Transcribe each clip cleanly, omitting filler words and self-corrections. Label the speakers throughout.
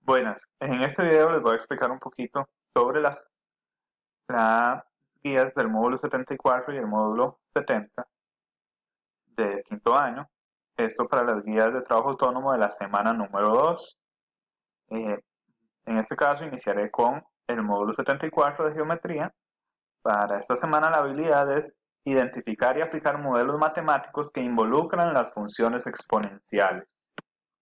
Speaker 1: Buenas, en este video les voy a explicar un poquito sobre las guías del módulo 74 y el módulo 70 de quinto año. Esto para las guías de trabajo autónomo de la semana número 2. En este caso iniciaré con el módulo 74 de geometría. Para esta semana la habilidad es identificar y aplicar modelos matemáticos que involucran las funciones exponenciales.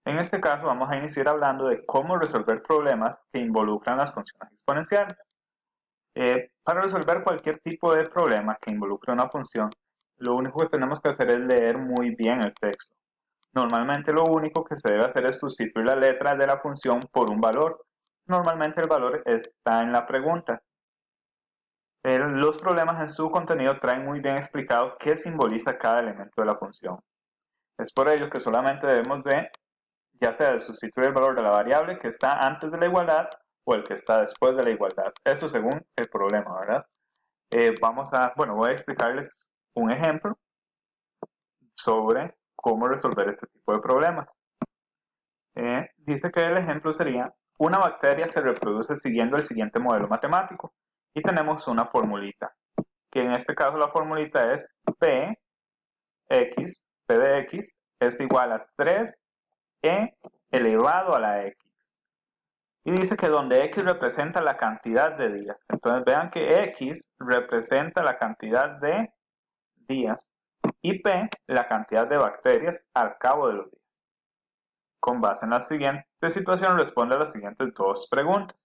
Speaker 1: En este caso vamos a iniciar hablando de cómo resolver problemas que involucran las funciones exponenciales. Para resolver cualquier tipo de problema que involucre una función, lo único que tenemos que hacer es leer muy bien el texto. Normalmente lo único que se debe hacer es sustituir la letra de la función por un valor. Normalmente el valor está en la pregunta. Los problemas en su contenido traen muy bien explicado qué simboliza cada elemento de la función. Es por ello que solamente debemos de, ya sea de sustituir el valor de la variable que está antes de la igualdad o el que está después de la igualdad. Eso según el problema, ¿verdad? Voy a explicarles un ejemplo sobre cómo resolver este tipo de problemas. Dice que el ejemplo sería: una bacteria se reproduce siguiendo el siguiente modelo matemático y tenemos una formulita, que en este caso la formulita es P de x es igual a 3e elevado a la x. Y dice que donde x representa la cantidad de días. Entonces vean que x representa la cantidad de días y p la cantidad de bacterias al cabo de los días. Con base en la siguiente situación responde a las siguientes dos preguntas.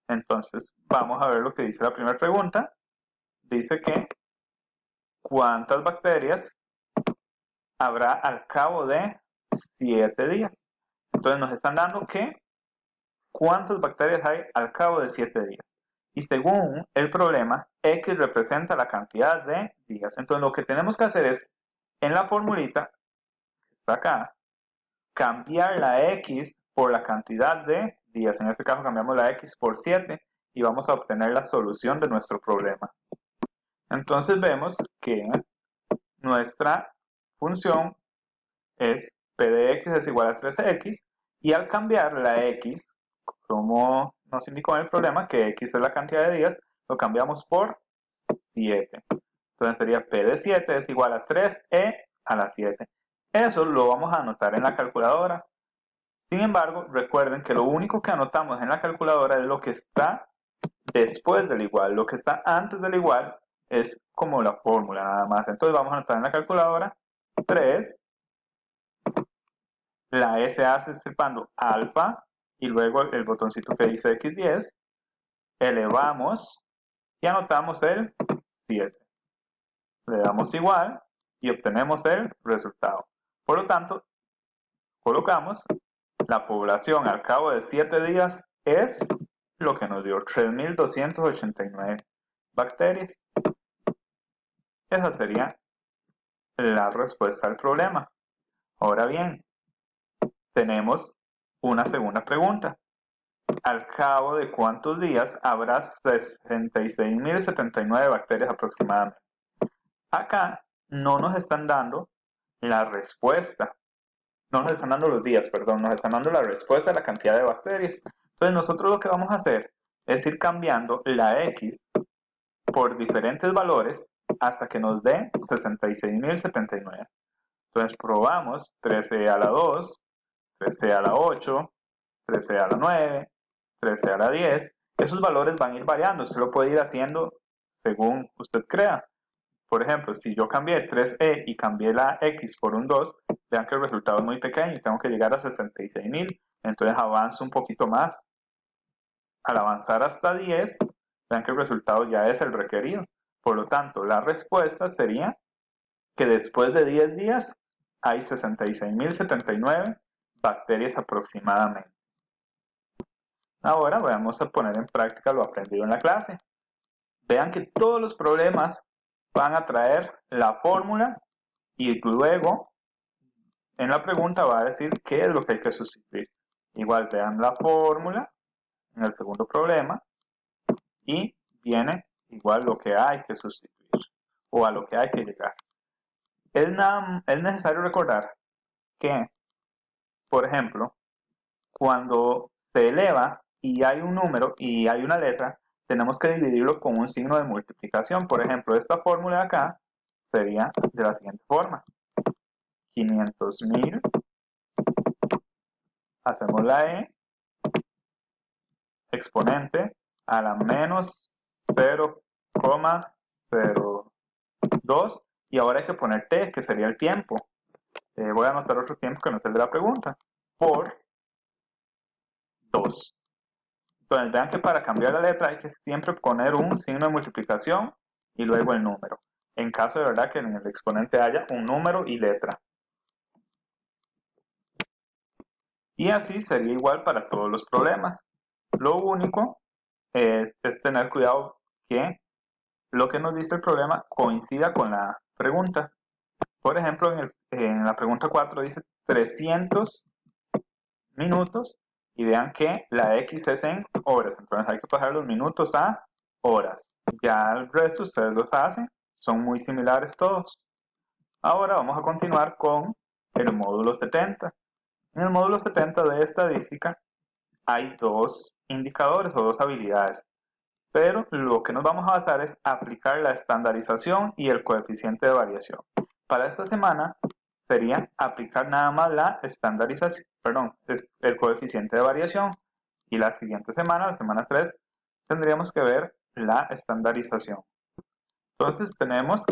Speaker 1: Entonces vamos a ver lo que dice la primera pregunta. Dice que ¿cuántas bacterias habrá al cabo de 7 días? Entonces nos están dando que ¿cuántas bacterias hay al cabo de 7 días? Y según el problema, x representa la cantidad de días. Entonces lo que tenemos que hacer es, en la formulita, que está acá, cambiar la x por la cantidad de días. En este caso cambiamos la x por 7 y vamos a obtener la solución de nuestro problema. Entonces vemos que nuestra función es p de x es igual a 3x y al cambiar la x, como nos indicó en el problema, que x es la cantidad de días, lo cambiamos por 7. Entonces sería p de 7 es igual a 3e a la 7. Eso lo vamos a anotar en la calculadora. Sin embargo, recuerden que lo único que anotamos en la calculadora es lo que está después del igual. Lo que está antes del igual es como la fórmula nada más. Entonces vamos a anotar en la calculadora 3. La S hace estripando alfa y luego el botoncito que dice x10, elevamos y anotamos el 7. Le damos igual y obtenemos el resultado. Por lo tanto, colocamos la población al cabo de 7 días es lo que nos dio 3.289 bacterias. Esa sería la respuesta al problema. Ahora bien, tenemos una segunda pregunta. ¿Al cabo de cuántos días habrá 66.079 bacterias aproximadamente? Acá no nos están dando la respuesta. No nos están dando los días, perdón, nos están dando la respuesta a la cantidad de bacterias. Entonces nosotros lo que vamos a hacer es ir cambiando la x por diferentes valores hasta que nos dé 66.079. Entonces probamos 13 a la 2, 13 a la 8, 13 a la 9, 13 a la 10. Esos valores van a ir variando, usted lo puede ir haciendo según usted crea. Por ejemplo, si yo cambié 3e y cambié la x por un 2, vean que el resultado es muy pequeño y tengo que llegar a 66.000. Entonces avanzo un poquito más. Al avanzar hasta 10, vean que el resultado ya es el requerido. Por lo tanto, la respuesta sería que después de 10 días hay 66.079 bacterias aproximadamente. Ahora vamos a poner en práctica lo aprendido en la clase. Vean que todos los problemas van a traer la fórmula y luego en la pregunta va a decir qué es lo que hay que sustituir. Igual vean la fórmula en el segundo problema y viene igual lo que hay que sustituir o a lo que hay que llegar. Es necesario recordar que, por ejemplo, cuando se eleva y hay un número y hay una letra, tenemos que dividirlo con un signo de multiplicación. Por ejemplo, esta fórmula de acá sería de la siguiente forma. 500.000, hacemos la E, exponente a la menos 0,02 y ahora hay que poner T, que sería el tiempo. Voy a anotar otro tiempo que no es el de la pregunta, por 2. Entonces vean que para cambiar la letra hay que siempre poner un signo de multiplicación y luego el número, en caso de verdad que en el exponente haya un número y letra. Y así sería igual para todos los problemas. Lo único es tener cuidado que lo que nos dice el problema coincida con la pregunta. Por ejemplo, en la pregunta 4 dice 300 minutos y vean que la X es en horas. Entonces hay que pasar los minutos a horas. Ya el resto ustedes los hacen. Son muy similares todos. Ahora vamos a continuar con el módulo 70. En el módulo 70 de estadística hay dos indicadores o dos habilidades, pero lo que nos vamos a basar es aplicar la estandarización y el coeficiente de variación. Para esta semana sería aplicar nada más la estandarización, el coeficiente de variación, y la siguiente semana, la semana 3, tendríamos que ver la estandarización. Entonces tenemos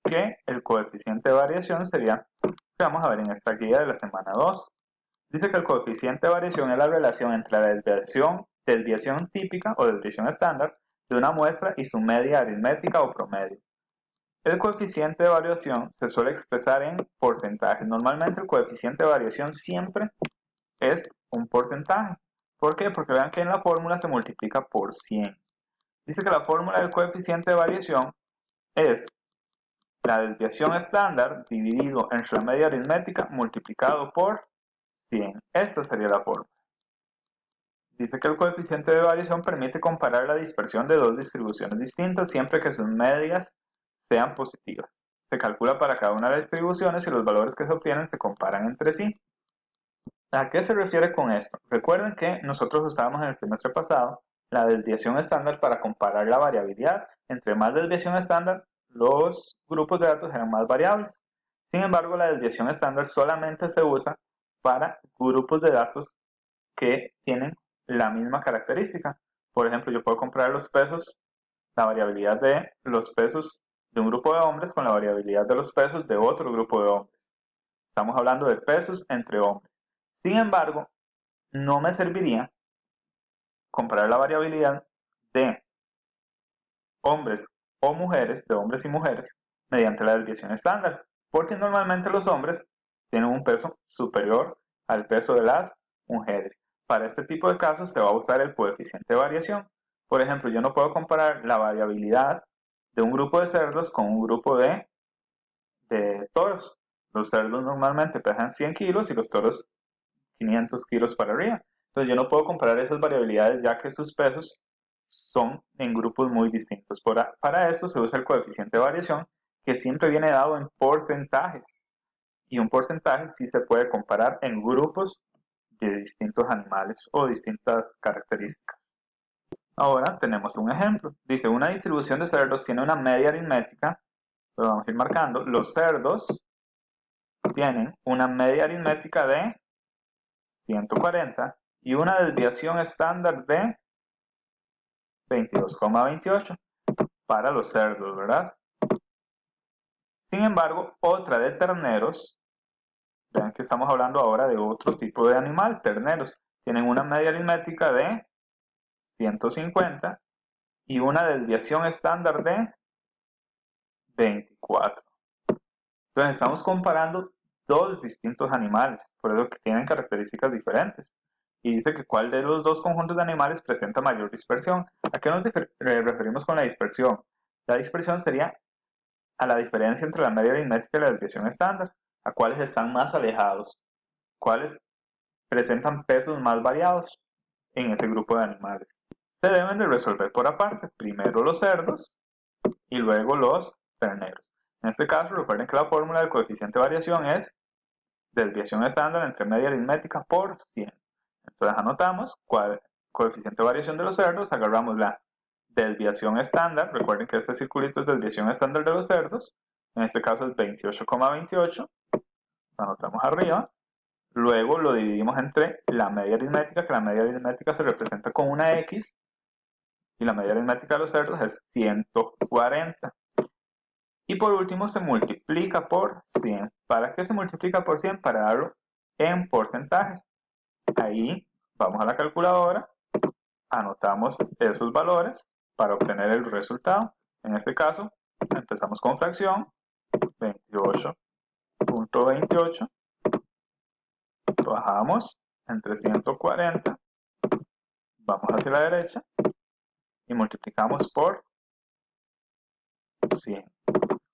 Speaker 1: que el coeficiente de variación sería, que vamos a ver en esta guía de la semana 2. Dice que el coeficiente de variación es la relación entre la desviación típica o desviación estándar de una muestra y su media aritmética o promedio. El coeficiente de variación se suele expresar en porcentajes. Normalmente el coeficiente de variación siempre es un porcentaje. ¿Por qué? Porque vean que en la fórmula se multiplica por 100. Dice que la fórmula del coeficiente de variación es la desviación estándar dividido entre la media aritmética multiplicado por 100. Esta sería la fórmula. Dice que el coeficiente de variación permite comparar la dispersión de dos distribuciones distintas siempre que sus medias sean positivas. Se calcula para cada una de las distribuciones y los valores que se obtienen se comparan entre sí. ¿A qué se refiere con esto? Recuerden que nosotros usábamos en el semestre pasado la desviación estándar para comparar la variabilidad. Entre más desviación estándar, los grupos de datos eran más variables. Sin embargo, la desviación estándar solamente se usa para grupos de datos que tienen la misma característica. Por ejemplo, yo puedo comparar los pesos, la variabilidad de los pesos de un grupo de hombres con la variabilidad de los pesos de otro grupo de hombres. Estamos hablando de pesos entre hombres. Sin embargo, no me serviría comparar la variabilidad de hombres o mujeres, de hombres y mujeres, mediante la desviación estándar, porque normalmente los hombres tienen un peso superior al peso de las mujeres. Para este tipo de casos se va a usar el coeficiente de variación. Por ejemplo, yo no puedo comparar la variabilidad de un grupo de cerdos con un grupo de toros. Los cerdos normalmente pesan 100 kilos y los toros 500 kilos para arriba. Entonces yo no puedo comparar esas variabilidades ya que sus pesos son en grupos muy distintos. Para eso se usa el coeficiente de variación que siempre viene dado en porcentajes. Y un porcentaje sí se puede comparar en grupos de distintos animales o distintas características. Ahora tenemos un ejemplo. Dice, una distribución de cerdos tiene una media aritmética, lo vamos a ir marcando. Los cerdos tienen una media aritmética de 140 y una desviación estándar de 22,28 para los cerdos, ¿verdad? Sin embargo, otra de terneros, vean que estamos hablando ahora de otro tipo de animal, terneros, tienen una media aritmética de 150 y una desviación estándar de 24. Entonces estamos comparando dos distintos animales, por eso que tienen características diferentes. Y dice que cuál de los dos conjuntos de animales presenta mayor dispersión. ¿A qué nos referimos con la dispersión? La dispersión sería a la diferencia entre la media aritmética y la desviación estándar, a cuáles están más alejados, cuáles presentan pesos más variados en ese grupo de animales. Se deben de resolver por aparte, primero los cerdos y luego los terneros. En este caso, recuerden que la fórmula del coeficiente de variación es desviación estándar entre media aritmética por 100. Entonces anotamos cuál coeficiente de variación de los cerdos, agarramos la desviación estándar, recuerden que este circulito es desviación estándar de los cerdos, en este caso es 28,28, anotamos arriba, luego lo dividimos entre la media aritmética, que la media aritmética se representa con una X, y la media aritmética de los cerdos es 140. Y por último se multiplica por 100. ¿Para qué se multiplica por 100? Para darlo en porcentajes. Ahí vamos a la calculadora, anotamos esos valores para obtener el resultado. En este caso, empezamos con fracción, 28,28, bajamos entre 140, vamos hacia la derecha y multiplicamos por 100.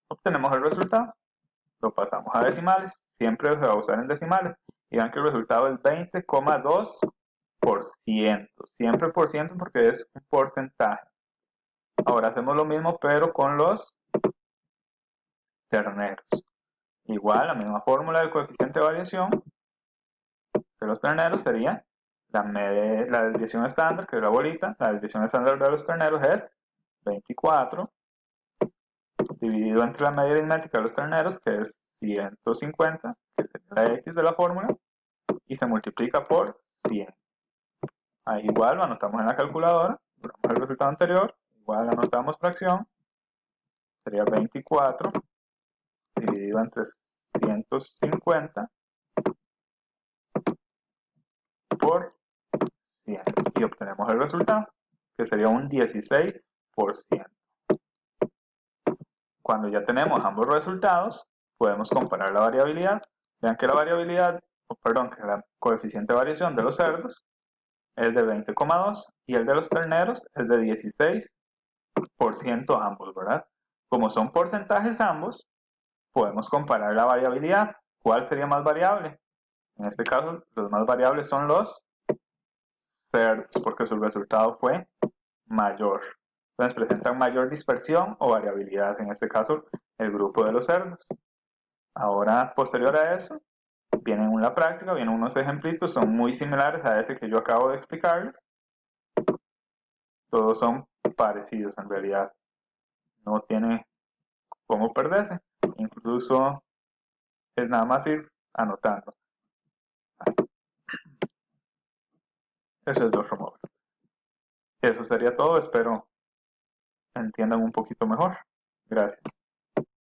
Speaker 1: Obtenemos el resultado, lo pasamos a decimales, siempre se va a usar en decimales, y vean que el resultado es 20,2%, siempre por ciento porque es un porcentaje. Ahora hacemos lo mismo pero con los terneros. Igual, la misma fórmula del coeficiente de variación de los terneros sería la desviación estándar, que es la bolita. La desviación estándar de los terneros es 24 dividido entre la media aritmética de los terneros, que es 150, que es la X de la fórmula, y se multiplica por 100. Ahí igual lo anotamos en la calculadora, el resultado anterior, igual anotamos fracción, sería 24 dividido entre 150 por 100 y obtenemos el resultado, que sería un 16%. Cuando ya tenemos ambos resultados, podemos comparar la variabilidad. Vean que la variabilidad, perdón, que la coeficiente de variación de los cerdos es de 20,2 y el de los terneros es de 16% ambos, ¿verdad? Como son porcentajes ambos, podemos comparar la variabilidad. ¿Cuál sería más variable? En este caso, los más variables son los cerdos, porque su resultado fue mayor. Entonces presentan mayor dispersión o variabilidad, en este caso el grupo de los cerdos. Ahora, posterior a eso, vienen una práctica, vienen unos ejemplitos, son muy similares a ese que yo acabo de explicarles. Todos son parecidos en realidad, no tiene cómo perderse, incluso es nada más ir anotando. Eso es los remover. Eso sería todo, espero entiendan un poquito mejor. Gracias.